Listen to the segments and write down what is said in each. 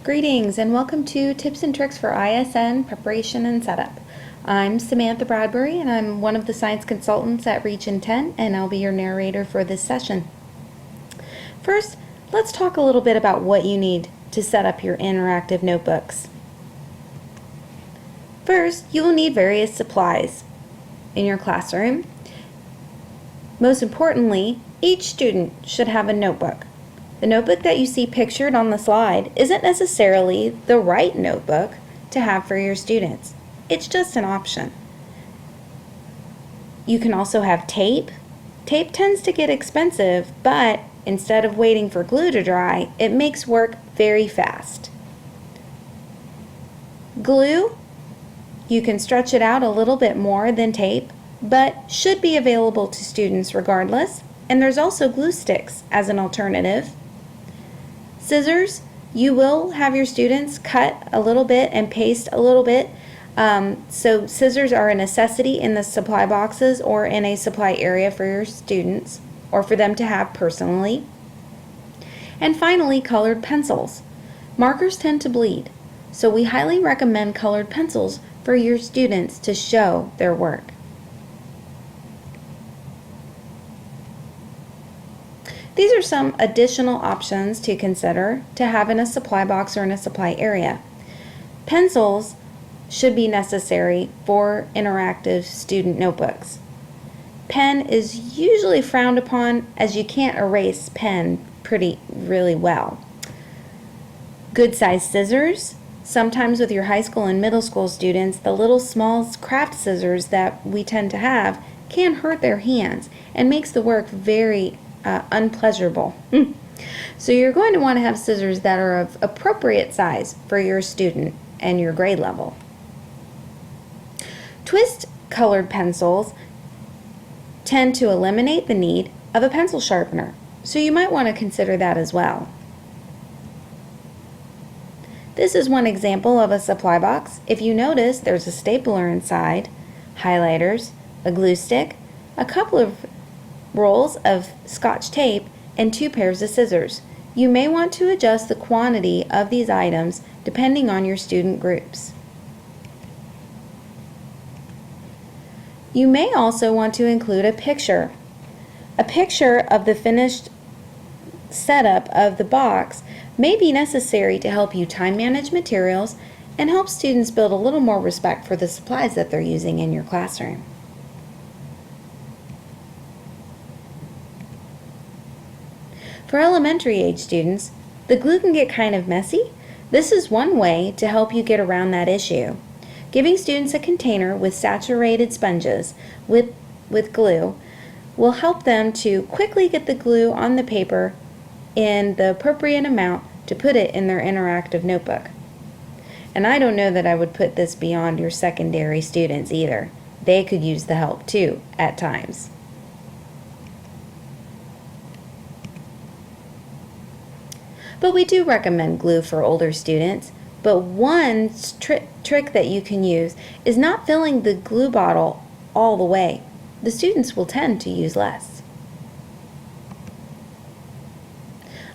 Greetings and welcome to Tips and Tricks for ISN Preparation and Setup. I'm Samantha Bradbury and I'm one of the science consultants at Region 10 and I'll be your narrator for this session. First, let's talk a little bit about what you need to set up your interactive notebooks. First, you will need various supplies in your classroom. Most importantly, each student should have a notebook. The notebook that you see pictured on the slide isn't necessarily the right notebook to have for your students. It's just an option. You can also have tape. Tape tends to get expensive, but instead of waiting for glue to dry, it makes work very fast. Glue, you can stretch it out a little bit more than tape, but should be available to students regardless. And there's also glue sticks as an alternative. Scissors, you will have your students cut a little bit and paste a little bit. So scissors are a necessity in the supply boxes or in a supply area for your students or for them to have personally. And finally, colored pencils. Markers tend to bleed, so we highly recommend colored pencils for your students to show their work. These are some additional options to consider to have in a supply box or in a supply area. Pencils should be necessary for interactive student notebooks. Pen is usually frowned upon as you can't erase pen really well. Good size scissors. Sometimes with your high school and middle school students, the little small craft scissors that we tend to have can hurt their hands and makes the work very unpleasurable. So you're going to want to have scissors that are of appropriate size for your student and your grade level. Twist colored pencils tend to eliminate the need of a pencil sharpener, so you might want to consider that as well. This is one example of a supply box. If you notice, there's a stapler inside, highlighters, a glue stick, a couple of rolls of Scotch tape, and 2 pairs of scissors. You may want to adjust the quantity of these items depending on your student groups. You may also want to include a picture. A picture of the finished setup of the box may be necessary to help you time manage materials and help students build a little more respect for the supplies that they're using in your classroom. For elementary age students, the glue can get kind of messy. This is one way to help you get around that issue. Giving students a container with saturated sponges with glue will help them to quickly get the glue on the paper in the appropriate amount to put it in their interactive notebook. And I don't know that I would put this beyond your secondary students either. They could use the help too at times. But we do recommend glue for older students. But one trick that you can use is not filling the glue bottle all the way. The students will tend to use less.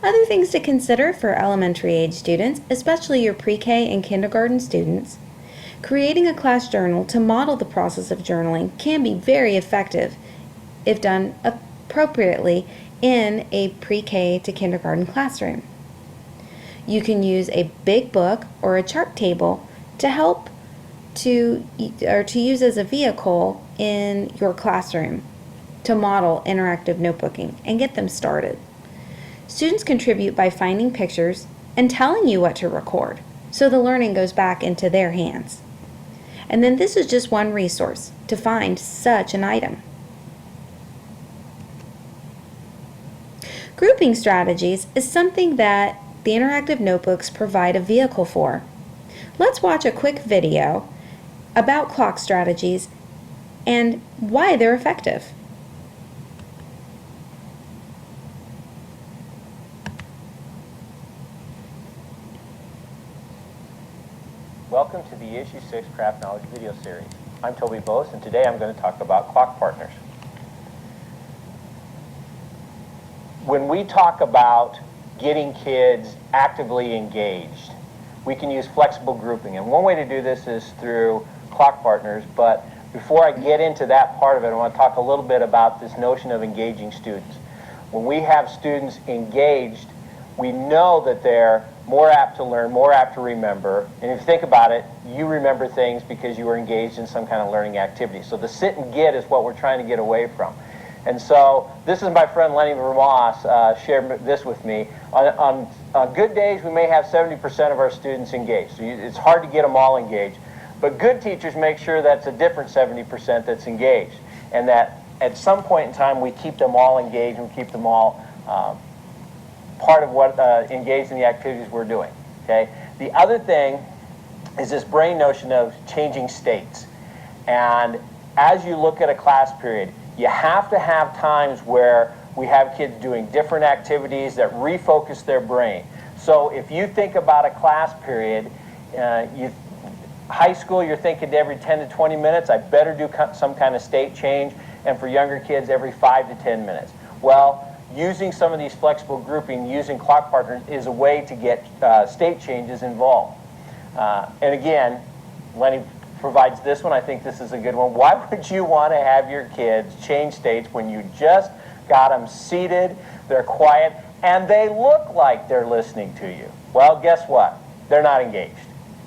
Other things to consider for elementary age students, especially your pre-K and kindergarten students. Creating a class journal to model the process of journaling can be very effective if done appropriately in a pre-K to kindergarten classroom. You can use a big book or a chart table to help to use as a vehicle in your classroom to model interactive notebooking and get them started. Students contribute by finding pictures and telling you what to record, so the learning goes back into their hands. And then this is just one resource to find such an item. Grouping strategies is something that the interactive notebooks provide a vehicle for. Let's watch a quick video about clock strategies and why they're effective. Welcome to the Issue 6 Craft Knowledge video series. I'm Toby Bose, and today I'm going to talk about clock partners. When we talk about getting kids actively engaged, we can use flexible grouping. And one way to do this is through clock partners, but before I get into that part of it, I want to talk a little bit about this notion of engaging students. When we have students engaged, we know that they're more apt to learn, more apt to remember. And if you think about it, you remember things because you were engaged in some kind of learning activity. So the sit and get is what we're trying to get away from. And so this is my friend Lenny Vermoss shared this with me. On good days, we may have 70% of our students engaged. So it's hard to get them all engaged. But good teachers make sure that's a different 70% that's engaged. And that at some point in time, we keep them all engaged and keep them all part of what engaged in the activities we're doing. Okay. The other thing is this brain notion of changing states. And as you look at a class period, you have to have times where we have kids doing different activities that refocus their brain. So if you think about a class period, high school, you're thinking every 10 to 20 minutes, I better do some kind of state change. And for younger kids, every 5 to 10 minutes. Well, using some of these flexible grouping, using clock partners is a way to get state changes involved. And again, Lenny provides this one. I think this is a good one. Why would you want to have your kids change states when you just got them seated, they're quiet, and they look like they're listening to you? Well, guess what? They're not engaged.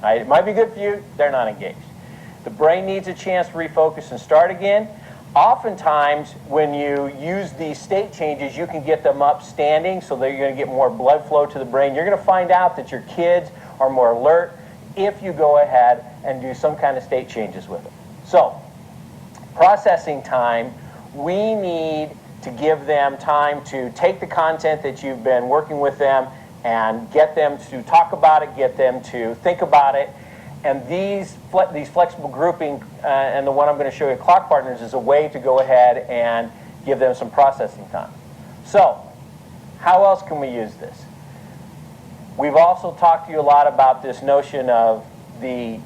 It might be good for you, they're not engaged. The brain needs a chance to refocus and start again. Oftentimes, when you use these state changes, you can get them up standing so that you're going to get more blood flow to the brain. You're going to find out that your kids are more alert if you go ahead and do some kind of state changes with them. So, processing time, we need to give them time to take the content that you've been working with them and get them to talk about it, get them to think about it. And these flexible grouping, and the one I'm going to show you, clock partners, is a way to go ahead and give them some processing time. So, how else can we use this? We've also talked to you a lot about this notion of the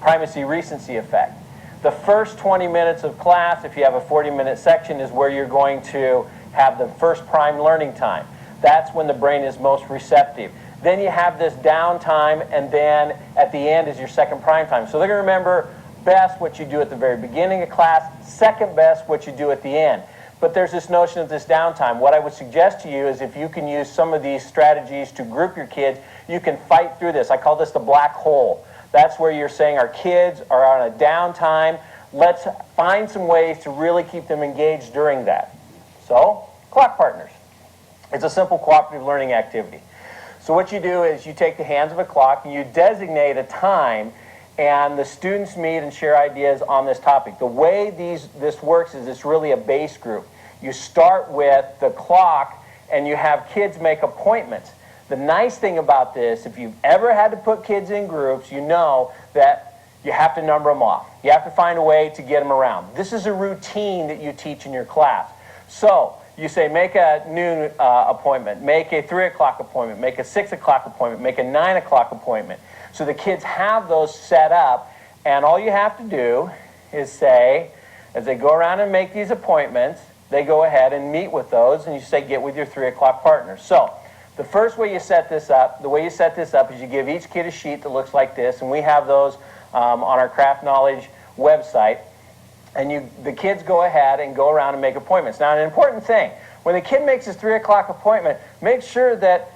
primacy-recency effect. The first 20 minutes of class, if you have a 40-minute section, is where you're going to have the first prime learning time. That's when the brain is most receptive. Then you have this downtime, and then at the end is your second prime time. So they're going to remember best what you do at the very beginning of class, second best what you do at the end. But there's this notion of this downtime. What I would suggest to you is if you can use some of these strategies to group your kids, you can fight through this. I call this the black hole. That's where you're saying our kids are on a downtime. Let's find some ways to really keep them engaged during that. So, clock partners. It's a simple cooperative learning activity. So what you do is you take the hands of a clock and you designate a time, and the students meet and share ideas on this topic. The way this works is it's really a base group. You start with the clock and you have kids make appointments. The nice thing about this, if you've ever had to put kids in groups, you know that you have to number them off. You have to find a way to get them around. This is a routine that you teach in your class. So you say make a noon appointment, make a 3 o'clock appointment, make a 6 o'clock appointment, make a 9 o'clock appointment. So the kids have those set up, and all you have to do is say, as they go around and make these appointments, they go ahead and meet with those, and you say get with your 3 o'clock partner. So the first way you set this up, the way you set this up is you give each kid a sheet that looks like this, and we have those on our Craft Knowledge website. And the kids go ahead and go around and make appointments. Now, an important thing, when the kid makes his 3 o'clock appointment, make sure that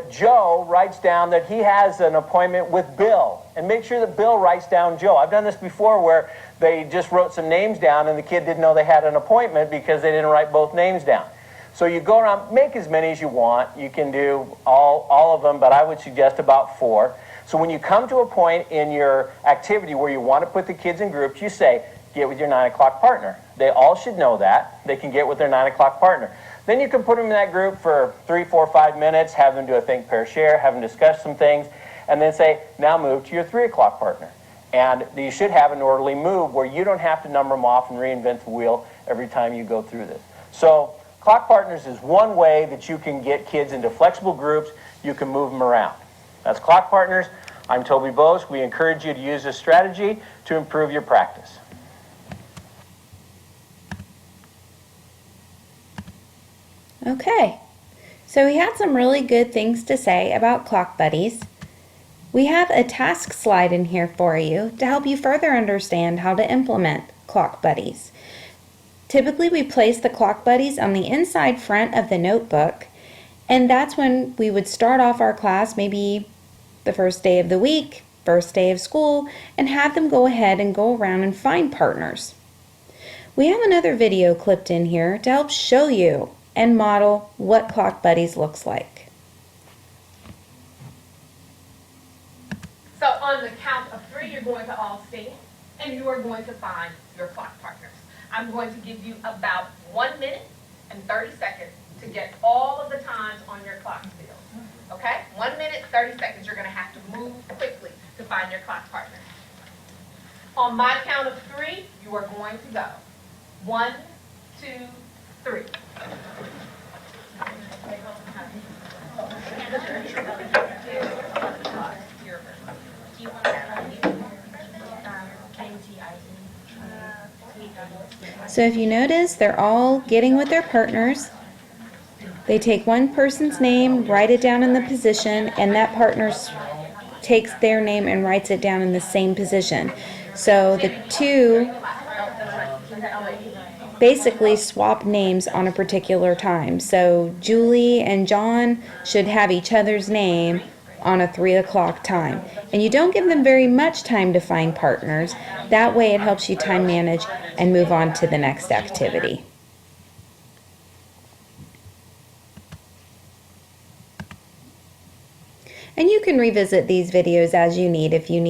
Joe writes down that he has an appointment with Bill. And make sure that Bill writes down Joe. I've done this before where they just wrote some names down and the kid didn't know they had an appointment because they didn't write both names down. So you go around, make as many as you want. You can do all of them, but I would suggest about 4. So when you come to a point in your activity where you want to put the kids in groups, you say, get with your 9 o'clock partner. They all should know that. They can get with their 9 o'clock partner. Then you can put them in that group for 3, 4, 5 minutes, have them do a think, pair, share, have them discuss some things, and then say, now move to your 3 o'clock partner. And you should have an orderly move where you don't have to number them off and reinvent the wheel every time you go through this. So clock partners is one way that you can get kids into flexible groups. You can move them around. That's clock partners. I'm Toby Bose. We encourage you to use this strategy to improve your practice. Okay, so we had some really good things to say about clock buddies. We have a task slide in here for you to help you further understand how to implement clock buddies. Typically, we place the clock buddies on the inside front of the notebook, and that's when we would start off our class, maybe the first day of the week, first day of school, and have them go ahead and go around and find partners. We have another video clipped in here to help show you and model what clock buddies looks like. So on the count of 3, you're going to all stand, and you are going to find your clock partners. I'm going to give you about 1 minute and 30 seconds to get all of the times on your clock still. Okay? 1 minute, 30 seconds. You're going to have to move quickly to find your clock partner. On my count of 3, you are going to go. 1, 2, 3. So if you notice, they're all getting with their partners. They take one person's name, write it down in the position, and that partner takes their name and writes it down in the same position. So the two basically swap names on a particular time. So Julie and John should have each other's name on a 3 o'clock time. And you don't give them very much time to find partners. That way it helps you time manage and move on to the next activity. And you can revisit these videos as you need if you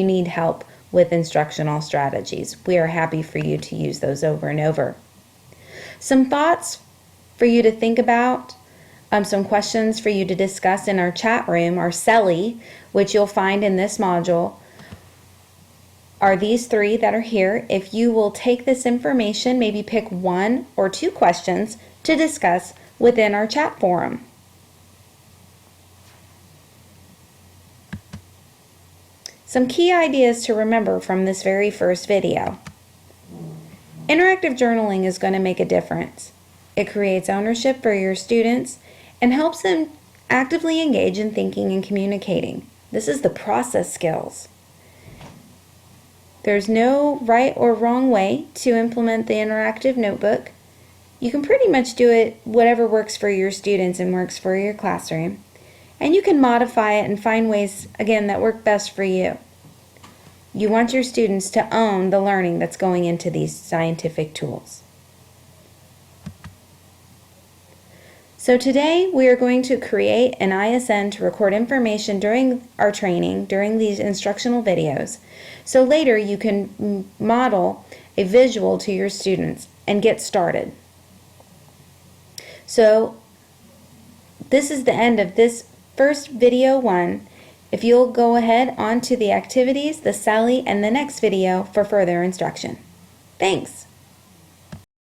need help with instructional strategies. We are happy for you to use those over and over. Some thoughts for you to think about, some questions for you to discuss in our chat room, our CELI, which you'll find in this module, are these 3 that are here. If you will take this information, maybe pick 1 or 2 questions to discuss within our chat forum. Some key ideas to remember from this very first video. Interactive journaling is going to make a difference. It creates ownership for your students and helps them actively engage in thinking and communicating. This is the process skills. There's no right or wrong way to implement the interactive notebook. You can pretty much do it whatever works for your students and works for your classroom. And you can modify it and find ways, again, that work best for you. You want your students to own the learning that's going into these scientific tools. So today we are going to create an ISN to record information during our training, during these instructional videos. So later you can model a visual to your students and get started. So this is the end of this first video 1. If you'll go ahead on to the activities, the CELI, and the next video for further instruction. Thanks.